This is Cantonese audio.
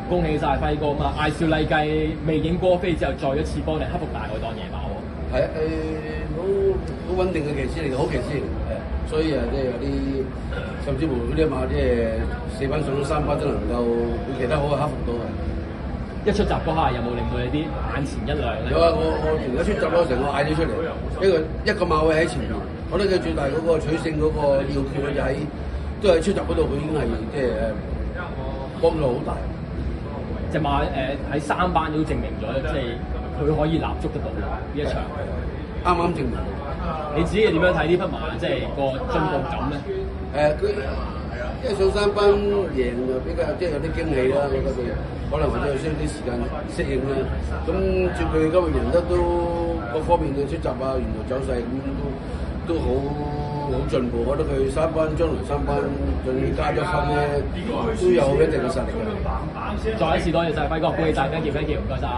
恭喜晒輝哥嘛！艾少麗計未影過飛之後，再一次幫你克服大海當夜馬喎。係啊，好穩定嘅騎師嚟嘅，好騎師嚟嘅，所以啊，即係有啲甚至乎嗰啲馬即係4班上咗3班都能夠佢騎得好啊，克服到啊！一出閘嗰下有冇令到你啲眼前一亮咧？有啊，我一出閘嗰陣，我嗌咗出嚟，一個馬位喺前面，我覺得佢最大嗰個取勝嗰個要訣就都喺出閘嗰度，佢已經係即係幫助好大。隻馬喺3班都證明咗，即係佢可以立足得到呢一場。啱啱證明。你自己點樣睇呢匹馬？即係個進步感咧？佢因為上3班贏就比較即係有啲驚喜啦，我覺得佢可能佢都需要啲時間適應啦。咁照佢今日贏得都各方面嘅出閘啊、沿途走勢咁都好進步。我覺得佢3班將來3班仲要加咗分咧，都有一定嘅實力嘅。再一次多謝晒輝哥，恭喜晒，thank you，唔該晒。